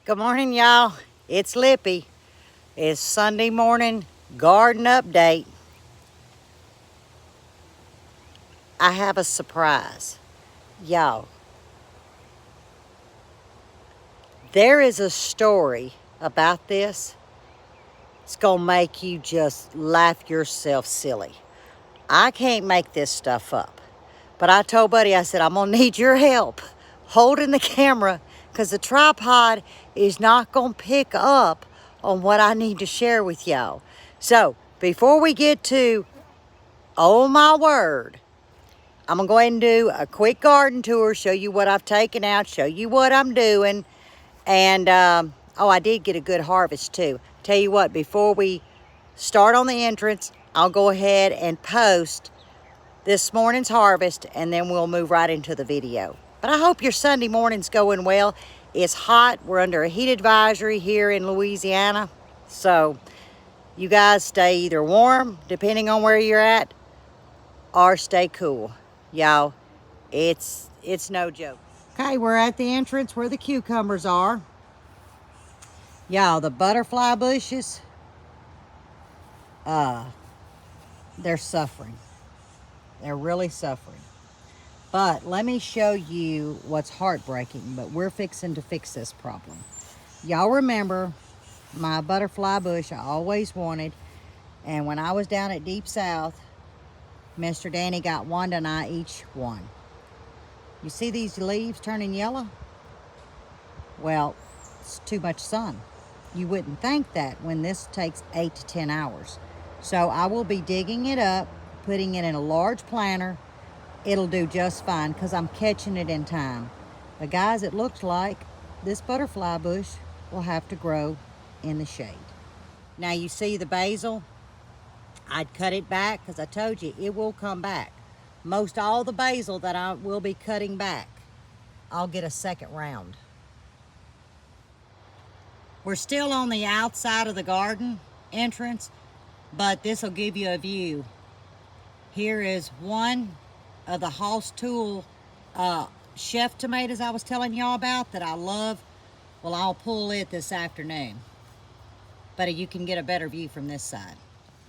Good morning, y'all. It's Lippy. It's Sunday morning garden update. I have a surprise. Y'all, there is a story about this. It's gonna make you just laugh yourself silly. I can't make this stuff up. But I told Buddy, I said, I'm gonna need your help holding the camera because the tripod is not gonna pick up on what I need to share with y'all. So before we get to, oh my word, I'm gonna go ahead and do a quick garden tour, show you what I've taken out, show you what I'm doing. And oh, I did get a good harvest too. Tell you what, before we start on the entrance, I'll go ahead and post this morning's harvest, and then we'll move right into the video. But I hope your Sunday morning's going well. It's hot. We're under a heat advisory here in Louisiana. So you guys stay either warm, depending on where you're at, or stay cool. Y'all, it's no joke. Okay, we're at the entrance where the cucumbers are. Y'all, the butterfly bushes, they're suffering. They're really suffering. But let me show you what's heartbreaking, but we're fixing to fix this problem. Y'all remember my butterfly bush I always wanted, and when I was down at Deep South, Mr. Danny got Wanda and I each one. You see these leaves turning yellow? Well, it's too much sun. You wouldn't think that when this takes 8 to 10 hours. So I will be digging it up, putting it in a large planter. It'll do just fine because I'm catching it in time. But guys, it looks like this butterfly bush will have to grow in the shade. Now you see the basil? I'd cut it back because I told you it will come back. Most all the basil that I will be cutting back, I'll get a second round. We're still on the outside of the garden entrance, but this will give you a view. Here is one of the Hoss Tool chef tomatoes I was telling y'all about that I love. Well, I'll pull it this afternoon, but you can get a better view from this side.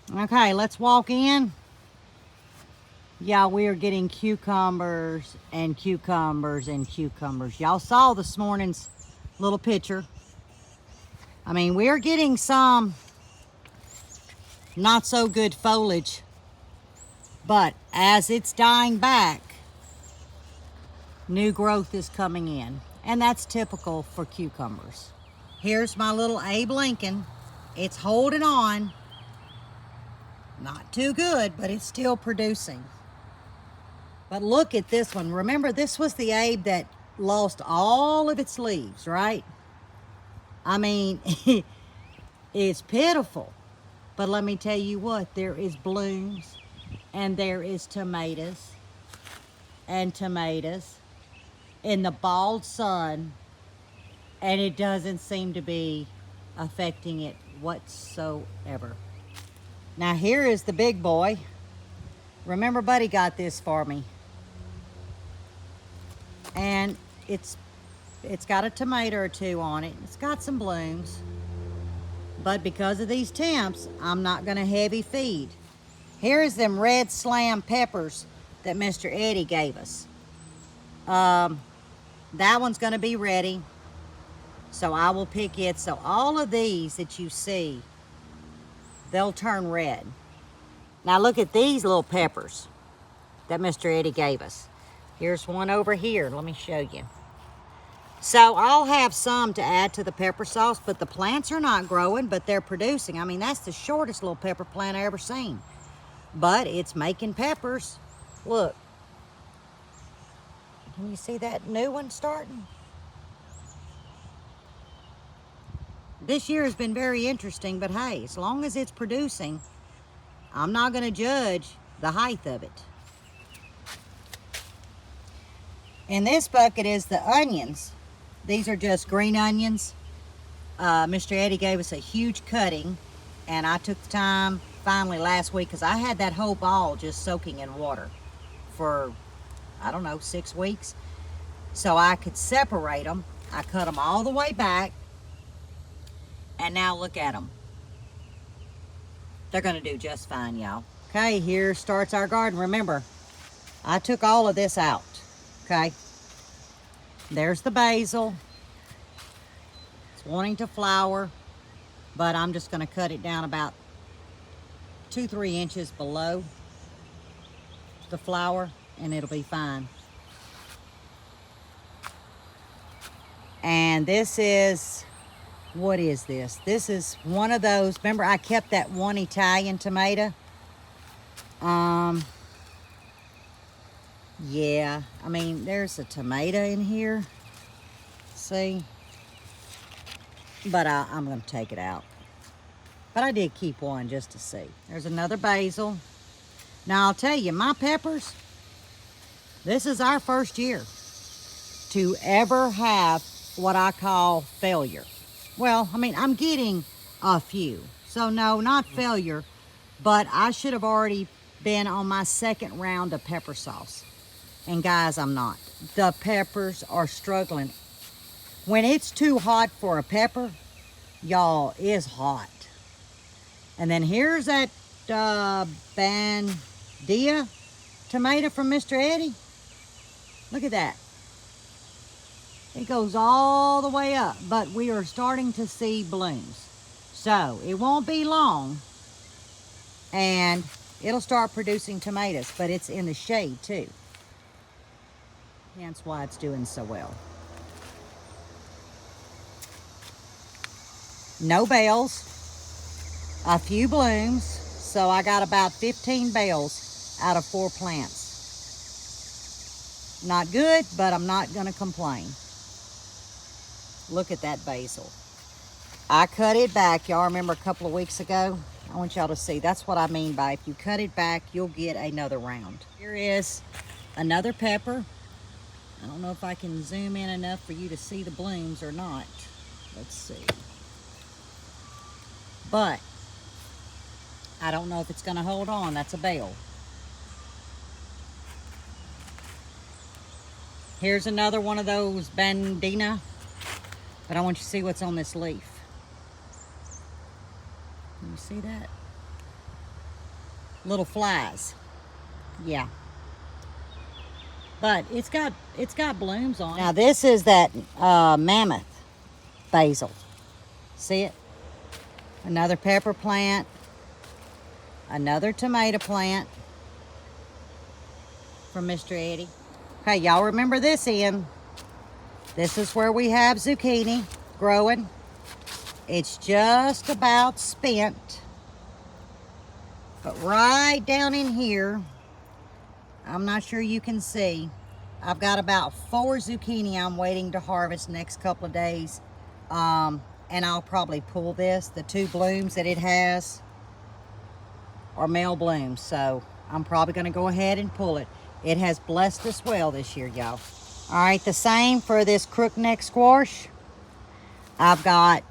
Okay, let's walk in. Yeah, we are getting cucumbers and cucumbers and cucumbers. Y'all saw this morning's little picture. I mean, we're getting some not so good foliage, but as it's dying back, new growth is coming in, and that's typical for cucumbers. Here's my little Abe Lincoln. It's holding on. Not too good, but it's still producing. But look at this one. Remember, this was the Abe that lost all of its leaves, right? I mean, it's pitiful. But let me tell you what, there is blooms, and there is tomatoes and tomatoes in the bald sun, and it doesn't seem to be affecting it whatsoever. Now here is the big boy. Remember, Buddy got this for me. And it's got a tomato or two on it. It's got some blooms. But because of these temps, I'm not gonna heavy feed. Here's them red slam peppers that Mr. Eddie gave us. That one's gonna be ready, so I will pick it. So all of these that you see, they'll turn red. Now look at these little peppers that Mr. Eddie gave us. Here's one over here, let me show you. So I'll have some to add to the pepper sauce, but the plants are not growing, but they're producing. I mean, that's the shortest little pepper plant I ever seen. But it's making peppers. Look. Can you see that new one starting? This year has been very interesting, but hey, as long as it's producing, I'm not going to judge the height of it. In this bucket is the onions. These are just green onions. Mr. Eddie gave us a huge cutting, and I took the time finally last week because I had that whole ball just soaking in water for, I don't know, 6 weeks. So I could separate them. I cut them all the way back, And now look at them. They're gonna do just fine, y'all. Okay, here starts our garden. Remember, I took all of this out, okay? There's the basil. It's wanting to flower, but I'm just gonna cut it down about 2-3 inches below the flower and it'll be fine. And this is, what is this? This is one of those, remember I kept that one Italian tomato? Yeah, I mean, there's a tomato in here, see? But I'm gonna take it out. But I did keep one just to see. There's another basil. Now I'll tell you, my peppers, this is our first year to ever have what I call failure. Well, I mean, I'm getting a few. So no, not failure, but I should have already been on my second round of pepper sauce. And guys, I'm not. The peppers are struggling. When it's too hot for a pepper, y'all, it's hot. And then here's that Bandia tomato from Mr. Eddie. Look at that. It goes all the way up, but we are starting to see blooms. So it won't be long and it'll start producing tomatoes, but it's in the shade too. Hence why it's doing so well. No bells, a few blooms, so I got about 15 bells out of 4 plants. Not good, but I'm not gonna complain. Look at that basil. I cut it back. Y'all remember a couple of weeks ago? I want y'all to see. That's what I mean by if you cut it back, you'll get another round. Here is another pepper. I don't know if I can zoom in enough for you to see the blooms or not. Let's see. But I don't know if it's gonna hold on. That's a bell. Here's another one of those bandina, but I want you to see what's on this leaf. Can you see that? Little flies. Yeah. But it's got blooms on it. Now this is that mammoth basil. See it? Another pepper plant. Another tomato plant from Mr. Eddie. Okay, y'all remember this end. This is where we have zucchini growing. It's just about spent. But right down in here, I'm not sure you can see, I've got about 4 zucchini I'm waiting to harvest next couple of days. And I'll probably pull this. The 2 blooms that it has are male blooms. So I'm probably going to go ahead and pull it. It has blessed us well this year, y'all. All right, the same for this crookneck squash. I've got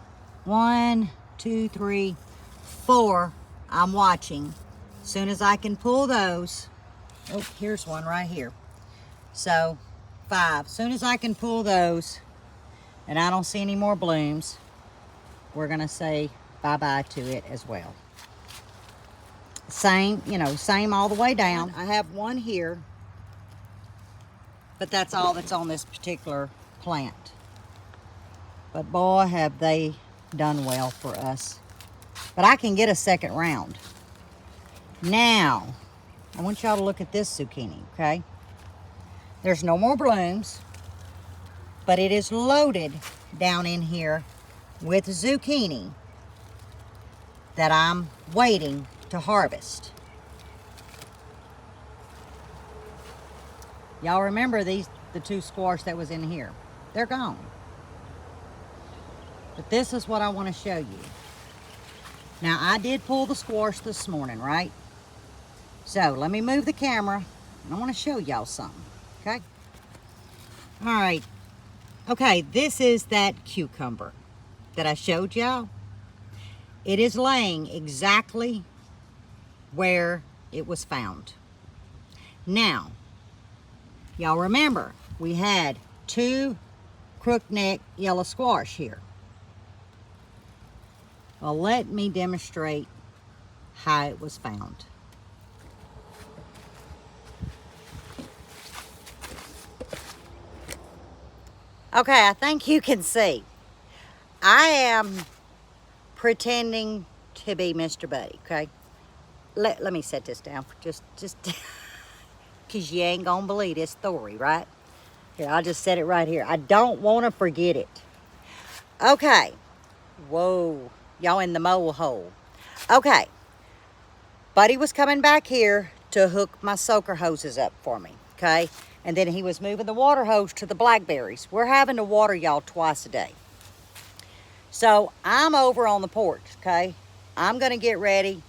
1, 2, 3, 4 I'm watching. As soon as I can pull those, oh, here's one right here. So 5, as soon as I can pull those and I don't see any more blooms, we're gonna say bye-bye to it as well. Same, you know, same all the way down. I have one here, but that's all that's on this particular plant. But boy, have they done well for us. But I can get a second round. Now, I want y'all to look at this zucchini, okay? There's no more blooms, but it is loaded down in here with zucchini that I'm waiting to harvest. Y'all remember the 2 squash that was in here? They're gone. But this is what I want to show you. Now, I did pull the squash this morning, right? So, let me move the camera, and I want to show y'all something, okay? All right. Okay, this is that cucumber that I showed y'all. It is laying exactly where it was found. Now, y'all remember, we had 2 crookneck yellow squash here. Well, let me demonstrate how it was found. Okay, I think you can see. I am pretending to be Mr. Buddy, okay? Let me set this down for just because you ain't gonna believe this story, right? Here, I'll just set it right here. I don't want to forget it. Okay. Whoa. Y'all in the mole hole. Okay. Buddy was coming back here to hook my soaker hoses up for me, okay? And then he was moving the water hose to the blackberries. We're having to water y'all twice a day. So I'm over on the porch, okay? I'm going to get ready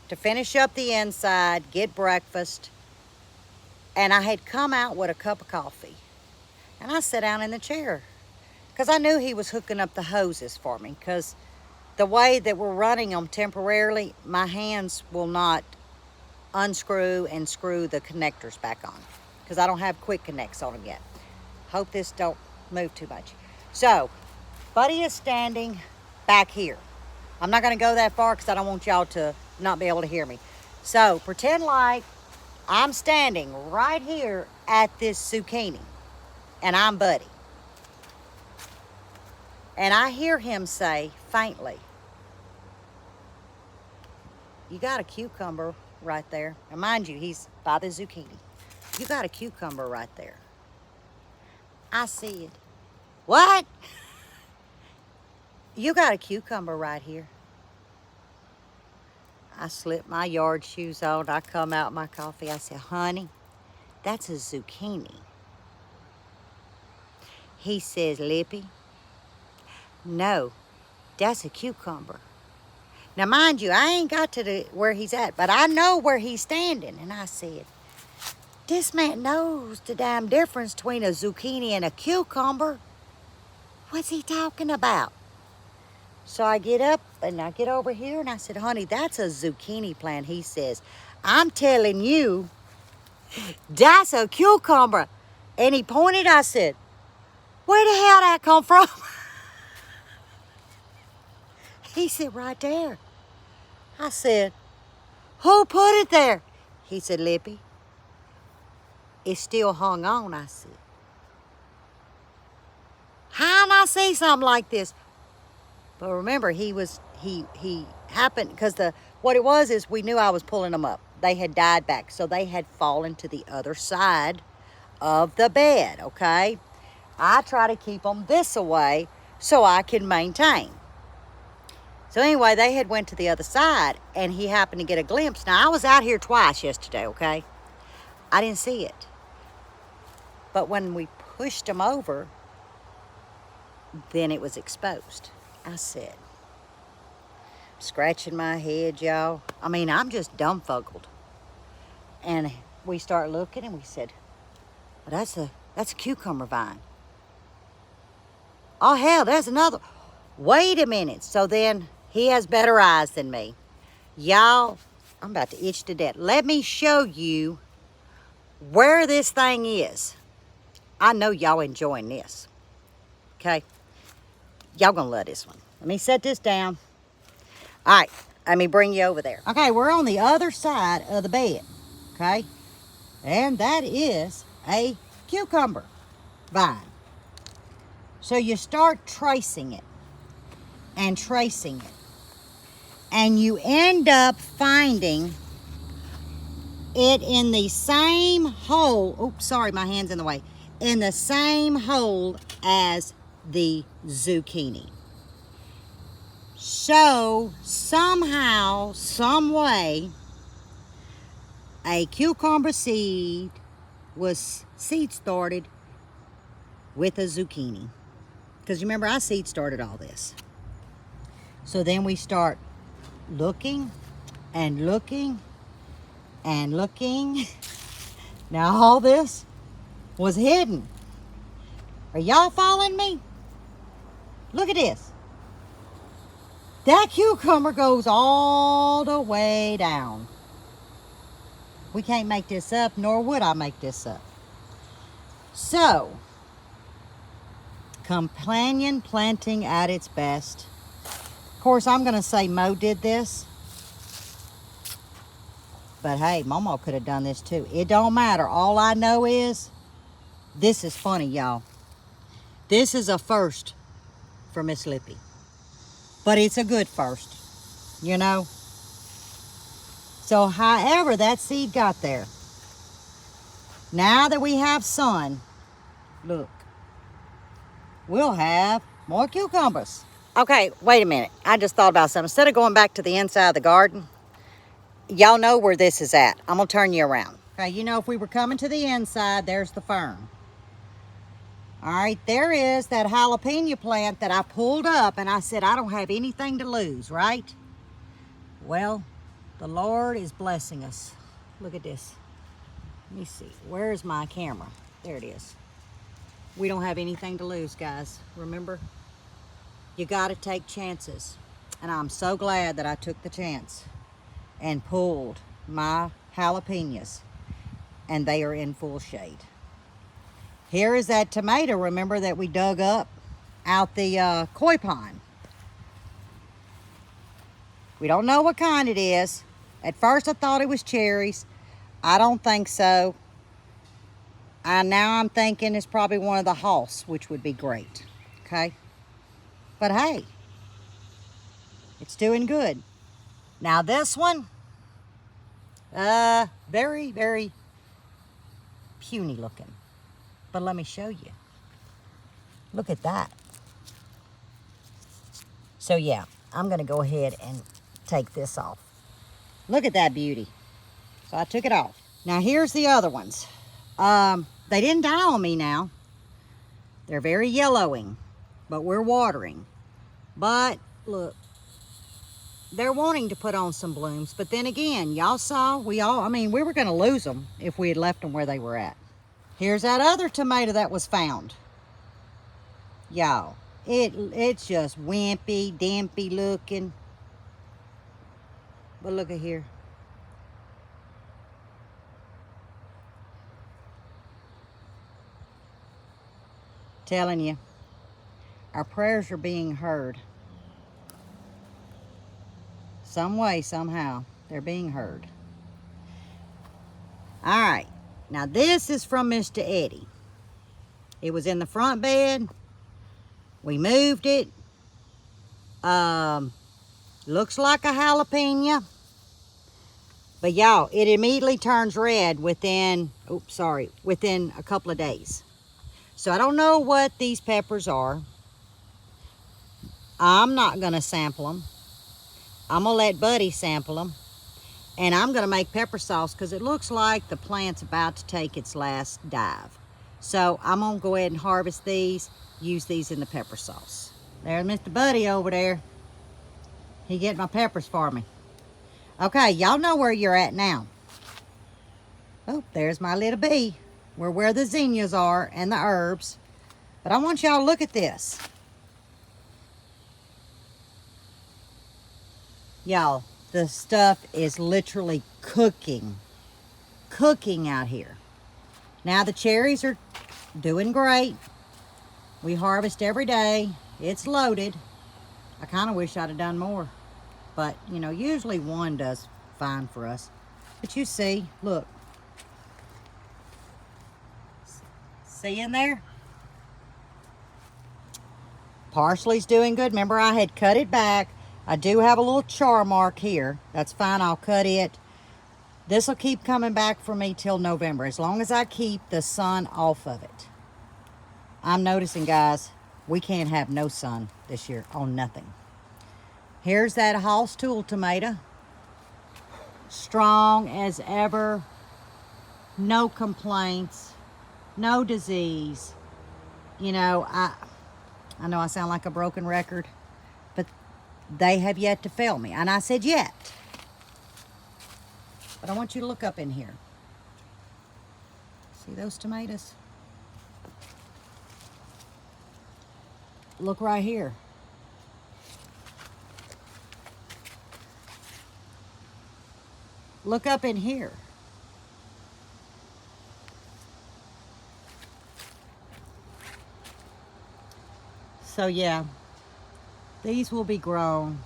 to finish up the inside, get breakfast. And I had come out with a cup of coffee. And I sat down in the chair because I knew he was hooking up the hoses for me, because the way that we're running them temporarily, my hands will not unscrew and screw the connectors back on because I don't have quick connects on them yet. Hope this don't move too much. So, Buddy is standing back here. I'm not going to go that far because I don't want y'all to not be able to hear me. So, pretend like I'm standing right here at this zucchini, and I'm Buddy. And I hear him say faintly, "You got a cucumber right there." And mind you, he's by the zucchini. "You got a cucumber right there." I said, "What?" "You got a cucumber right here." I slipped my yard shoes on. I come out my coffee. I said, "Honey, that's a zucchini." He says, "Lippy, no, that's a cucumber." Now, mind you, I ain't got to where he's at, but I know where he's standing. And I said, "This man knows the damn difference between a zucchini and a cucumber. What's he talking about?" So I get up and I get over here and I said, "Honey, that's a zucchini plant." He says, "I'm telling you, that's a cucumber." And he pointed. I said, "Where the hell that come from?" He said, "Right there." I said, "Who put it there?" He said, "Lippy, it's still hung on." I said, "How did I say something like this?" But remember, he happened because what it was is we knew I was pulling them up. They had died back, so they had fallen to the other side of the bed, okay? I try to keep them this way so I can maintain. So anyway, they had went to the other side, and he happened to get a glimpse. Now, I was out here twice yesterday, okay? I didn't see it. But when we pushed them over, then it was exposed. I said, scratching my head, y'all. I mean, I'm just dumbfounded. And we start looking, and we said, "Well, that's a cucumber vine." "Oh, hell, there's another." Wait a minute. So then he has better eyes than me. Y'all, I'm about to itch to death. Let me show you where this thing is. I know y'all enjoying this. Okay? Y'all gonna love this one. Let me set this down. All right, let me bring you over there. Okay, we're on the other side of the bed. Okay? And that is a cucumber vine. So you start tracing it and tracing it. And you end up finding it in the same hole. Oops, sorry, my hand's in the way. In the same hole as the zucchini. So somehow, some way, a cucumber seed was seed started with a zucchini. Because remember, I seed started all this. So then we start looking and looking and looking. Now all this was hidden. Are y'all following me? Look at this. That cucumber goes all the way down. We can't make this up, nor would I make this up. So, companion planting at its best. Of course, I'm going to say Mo did this. But hey, Momo could have done this too. It don't matter. All I know is, this is funny, y'all. This is a first for Miss Lippy. But it's a good first, you know. So however that seed got there, now that we have sun, look, we'll have more cucumbers. Okay, wait a minute. I just thought about something. Instead of going back to the inside of the garden, y'all know where this is at. I'm going to turn you around. Okay, you know, if we were coming to the inside, there's the fern. All right, there is that jalapeno plant that I pulled up, and I said I don't have anything to lose, right? Well, the Lord is blessing us. Look at this. Let me see. Where's my camera? There it is. We don't have anything to lose, guys. Remember? You got to take chances. And I'm so glad that I took the chance and pulled my jalapenos. And they are in full shade. Here is that tomato, remember, that we dug up out the koi pond. We don't know what kind it is. At first I thought it was cherries. I don't think so. Now I'm thinking it's probably one of the Hoss, which would be great. Okay? But hey, it's doing good. Now this one, very, very puny looking. But let me show you. Look at that. So yeah, I'm going to go ahead and take this off. Look at that beauty. So I took it off. Now here's the other ones. They didn't die on me now. They're very yellowing, but we're watering. But look, they're wanting to put on some blooms. But then again, y'all saw, we were going to lose them if we had left them where they were at. Here's that other tomato that was found. Y'all, it's just wimpy, dampy looking. But look at here. Telling you, our prayers are being heard. Some way, somehow, they're being heard. All right, now this is from Mr. Eddie. It was in the front bed. We moved it. Looks like a jalapeno. But y'all, it immediately turns red within a couple of days. So I don't know what these peppers are. I'm not going to sample them. I'm going to let Buddy sample them. And I'm going to make pepper sauce because it looks like the plant's about to take its last dive. So I'm going to go ahead and harvest these, use these in the pepper sauce. There's Mr. Buddy over there. He getting my peppers for me. Okay, y'all know where you're at now. Oh, there's my little bee. We're where the zinnias are and the herbs. But I want y'all to look at this. Y'all, the stuff is literally cooking. Cooking out here. Now the cherries are doing great. We harvest every day. It's loaded. I kind of wish I'd have done more. But, you know, usually one does fine for us. But you see, look. See in there? Parsley's doing good. Remember, I had cut it back. I do have a little char mark here. That's fine. I'll cut it. This will keep coming back for me till November, as long as I keep the sun off of it. I'm noticing, guys, we can't have no sun this year on nothing. Here's that Hoss Tool tomato. Strong as ever. No complaints. No disease. You know, I know I sound like a broken record, but they have yet to fail me. And I said yet. But I want you to look up in here. See those tomatoes? Look right here. Look up in here. So yeah, these will be grown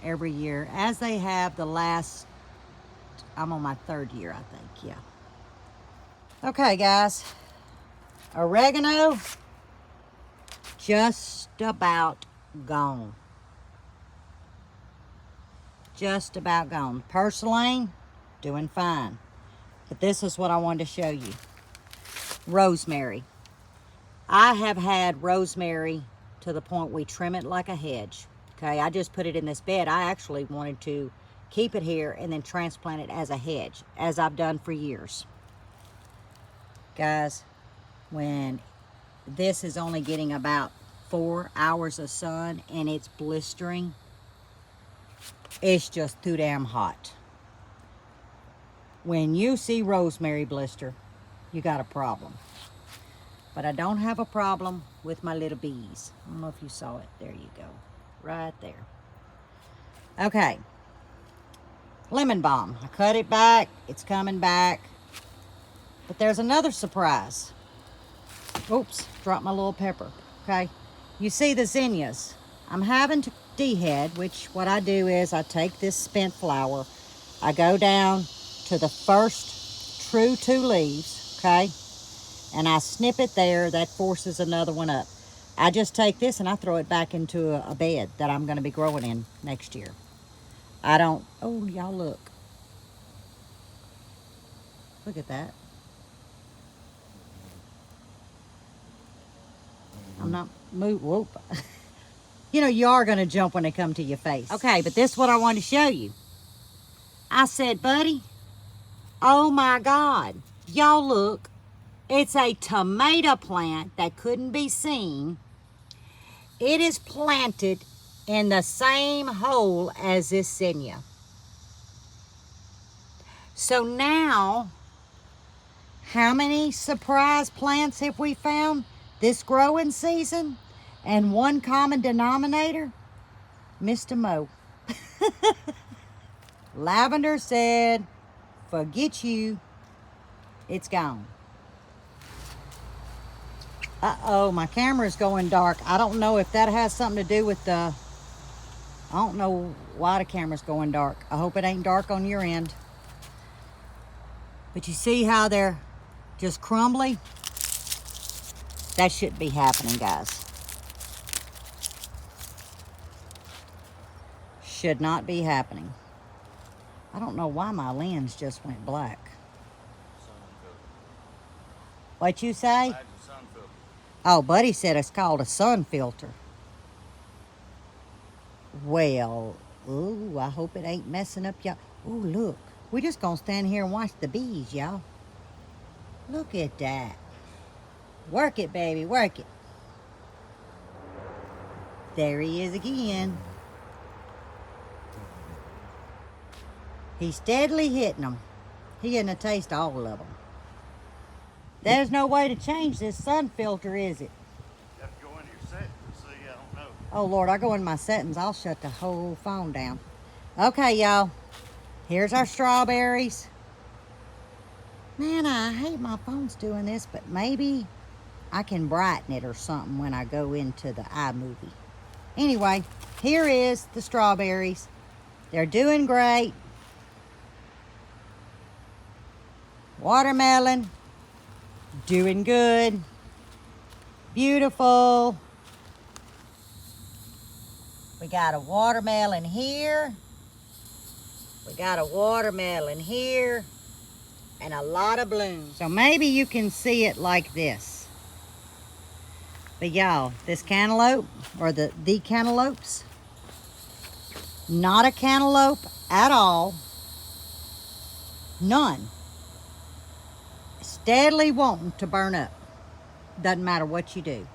every year, as they have the last, I'm on my 3rd year, I think, yeah. Okay, guys, oregano, just about gone. Just about gone. Purslane, doing fine. But this is what I wanted to show you. Rosemary. I have had rosemary to the point we trim it like a hedge. Okay, I just put it in this bed. I actually wanted to keep it here and then transplant it as a hedge, as I've done for years. Guys, when this is only getting about 4 hours of sun and it's blistering, it's just too damn hot. When you see rosemary blister, you got a problem. But I don't have a problem with my little bees. I don't know if you saw it. There you go. Right there. Okay. Lemon balm. I cut it back. It's coming back. But there's another surprise. Oops, dropped my little pepper. Okay. You see the zinnias. I'm having to dehead, which what I do is I take this spent flower. I go down to the first true 2 leaves. Okay. And I snip it there. That forces another one up. I just take this and I throw it back into a bed that I'm going to be growing in next year. I don't, oh, y'all look. Look at that. I'm not, whoop. You know, you are going to jump when they come to your face. Okay, but this is what I want to show you. I said, buddy, oh my God, y'all look. It's a tomato plant that couldn't be seen. It is planted in the same hole as this zinnia. So now, how many surprise plants have we found this growing season? And one common denominator, Mr. Mo. Lavender said, forget you, it's gone. Uh-oh, my camera's going dark. I don't know if that has something to do with the... I don't know why the camera's going dark. I hope it ain't dark on your end. But you see how they're just crumbly? That shouldn't be happening, guys. Should not be happening. I don't know why my lens just went black. What you say? Oh, Buddy said it's called a sun filter. Well, ooh, I hope it ain't messing up y'all. Ooh, look. We're just gonna stand here and watch the bees, y'all. Look at that. Work it, baby, work it. There he is again. He's steadily hitting them. He getting a taste of all of them. There's no way to change this sun filter, is it? You have to go into your settings. See, I don't know. Oh, Lord, I go in my settings. I'll shut the whole phone down. Okay, y'all. Here's our strawberries. Man, I hate my phone's doing this, but maybe I can brighten it or something when I go into the iMovie. Anyway, here is the strawberries. They're doing great. Watermelon. Doing good. Beautiful. We got a watermelon here. We got a watermelon here. And a lot of blooms. So maybe you can see it like this. But y'all, this cantaloupe, or the cantaloupes, not a cantaloupe at all. None. Steadily wanting to burn up. Doesn't matter what you do.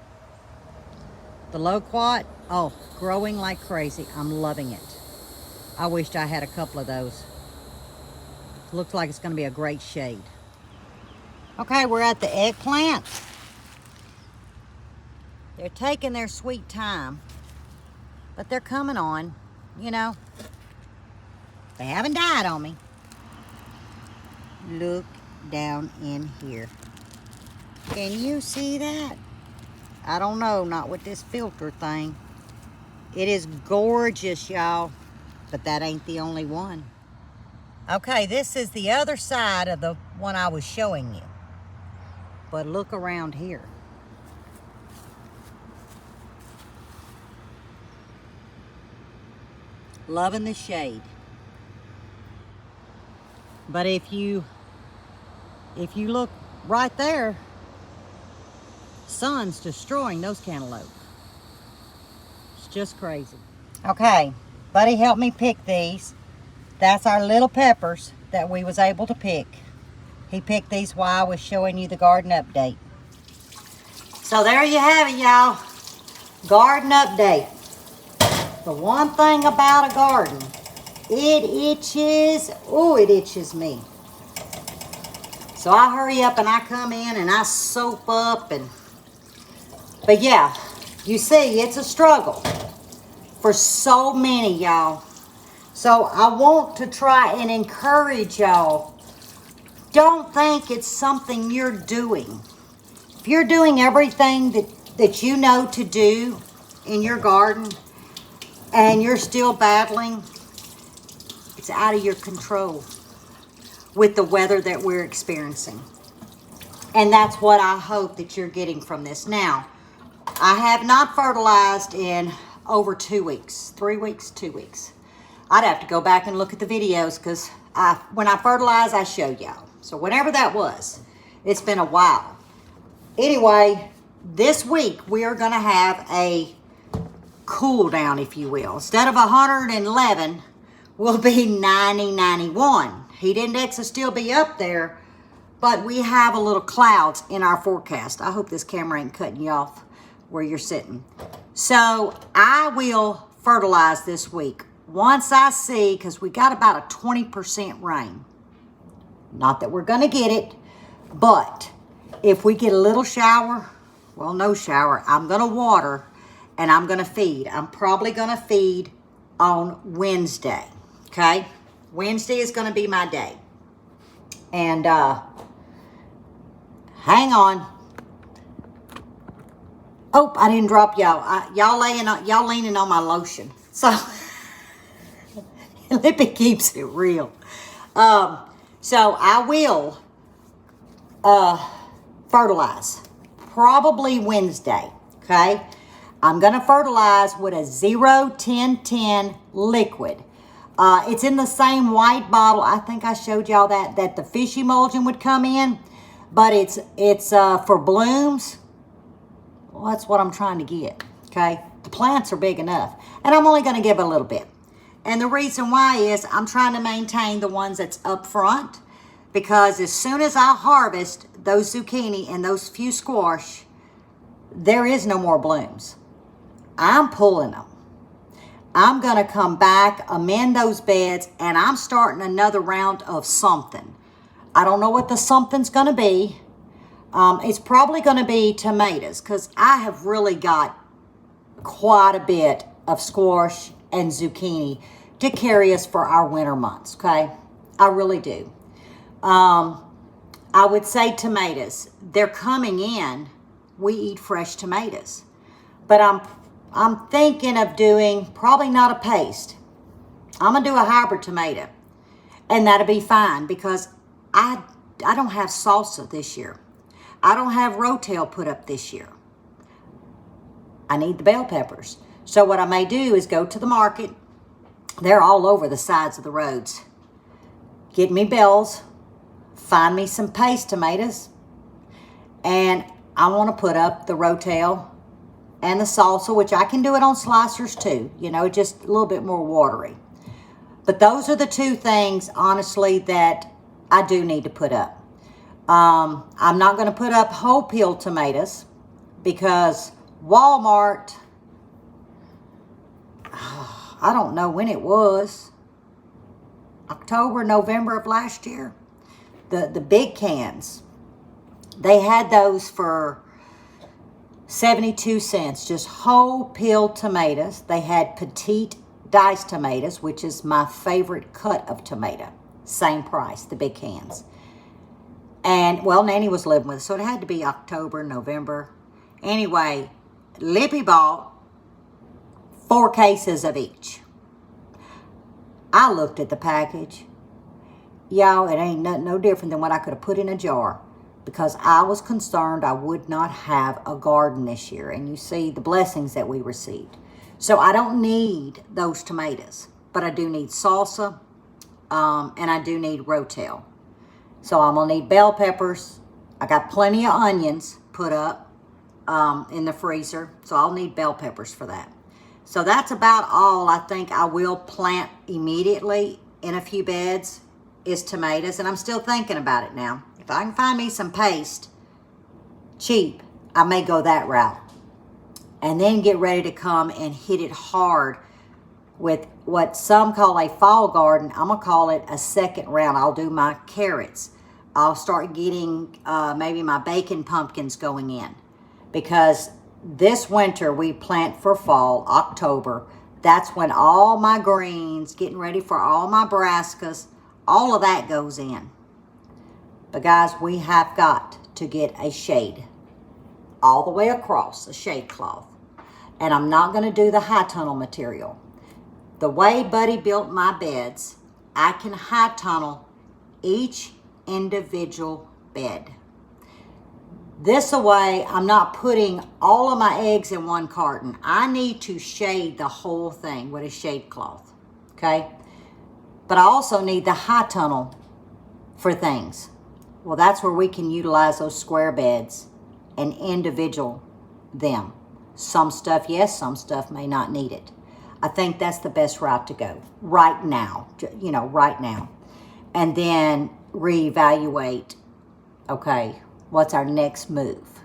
The loquat, oh, growing like crazy. I'm loving it. I wished I had a couple of those. Looks like it's going to be a great shade. Okay, we're at the eggplant. They're taking their sweet time, but they're coming on, you know. They haven't died on me. Look down in here. Can you see that? I don't know, not with this filter thing. It is gorgeous, y'all. but that ain't the only one. Okay, this is the other side of the one I was showing you. But look around here. Loving the shade. But if you look right there, sun's destroying those cantaloupe. It's just crazy. Okay, Buddy helped me pick these. That's our little peppers that we was able to pick. He picked these while I was showing you the garden update. So there you have it, y'all. Garden update. The one thing about a garden, it itches. Oh, it itches me. So I hurry up and I come in and I soap up but yeah, you see, it's a struggle for so many, y'all. So I want to try and encourage y'all. Don't think it's something you're doing. If you're doing everything that you know to do in your garden and you're still battling, it's out of your control with the weather that we're experiencing. And that's what I hope that you're getting from this. Now, I have not fertilized in over 2 weeks, 3 weeks, 2 weeks. I'd have to go back and look at the videos because when I fertilize, I showed y'all. So whenever that was, it's been a while. Anyway, this week we are going to have a cool down, if you will. Instead of 111, we'll be 90, 91. Heat index will still be up there, but we have a little clouds in our forecast. I hope this camera ain't cutting you off where you're sitting. So I will fertilize this week. Once I see, because we got about a 20% rain. Not that we're going to get it, but if we get a little shower, well, no shower, I'm going to water and I'm going to feed. I'm probably going to feed on Wednesday, okay? Wednesday is going to be my day. And hang on. Oh, I didn't drop y'all. Y'all leaning on my lotion. So Lippy keeps it real. So I will fertilize probably Wednesday, okay? I'm going to fertilize with a 0-10-10 liquid. It's in the same white bottle. I think I showed y'all that the fish emulsion would come in, but it's for blooms. Well, that's what I'm trying to get, okay? The plants are big enough, and I'm only going to give a little bit. And the reason why is I'm trying to maintain the ones that's up front, because as soon as I harvest those zucchini and those few squash, there is no more blooms. I'm pulling them. I'm going to come back, amend those beds, and I'm starting another round of something. I don't know what the something's going to be. It's probably going to be tomatoes, because I have really got quite a bit of squash and zucchini to carry us for our winter months, okay? I really do. I would say tomatoes. They're coming in. We eat fresh tomatoes. But I'm thinking of doing probably not a paste. I'm going to do a hybrid tomato. And that'll be fine because I don't have salsa this year. I don't have rotel put up this year. I need the bell peppers. So what I may do is go to the market. They're all over the sides of the roads. Get me bells. Find me some paste tomatoes. And I want to put up the rotel and the salsa, which I can do it on slicers too. You know, just a little bit more watery. But those are the two things, honestly, that I do need to put up. I'm not going to put up whole peel tomatoes because Walmart, I don't know when it was, October, November of last year, the big cans, they had those for 72 cents, just whole peel tomatoes. They had petite diced tomatoes, which is my favorite cut of tomato. Same price, the big cans. And, well, Nanny was living with us, so it had to be October, November. Anyway, Lippy bought 4 cases of each. I looked at the package. Y'all, it ain't nothing no different than what I could have put in a jar, because I was concerned I would not have a garden this year. And you see the blessings that we received. So I don't need those tomatoes, but I do need salsa, and I do need rotel. So I'm gonna need bell peppers. I got plenty of onions put up in the freezer, so I'll need bell peppers for that. So that's about all I think I will plant immediately in a few beds is tomatoes, and I'm still thinking about it now. If I can find me some paste cheap, I may go that route. And then get ready to come and hit it hard with what some call a fall garden. I'm gonna call it a second round. I'll do my carrots. I'll start getting maybe my bacon pumpkins going in, because this winter we plant for fall, October. That's when all my greens, getting ready for all my brassicas, all of that goes in. But guys, we have got to get a shade all the way across, a shade cloth. And I'm not going to do the high tunnel material. The way Buddy built my beds, I can high tunnel each individual bed. This way, I'm not putting all of my eggs in one carton. I need to shade the whole thing with a shade cloth, okay? But I also need the high tunnel for things. Well, that's where we can utilize those square beds and individual them. Some stuff, yes, some stuff may not need it. I think that's the best route to go right now, right now. And then reevaluate, okay, what's our next move?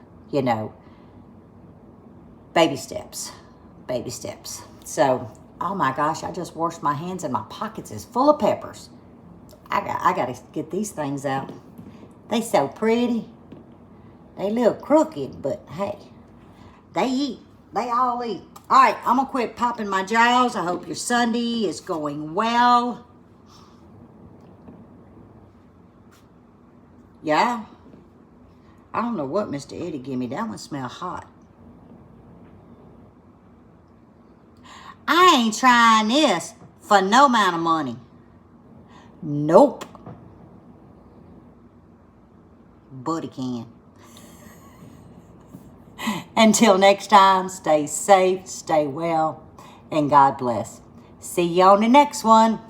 Baby steps, baby steps. So, oh my gosh, I just washed my hands and my pockets is full of peppers. I got to get these things out. They so pretty. They look crooked, but hey, they eat. They all eat. All right, I'm going to quit popping my jaws. I hope your Sunday is going well. Yeah. I don't know what Mr. Eddie gave me. That one smells hot. I ain't trying this for no amount of money. Nope. Buddy can. Until next time, stay safe, stay well, and God bless. See you on the next one.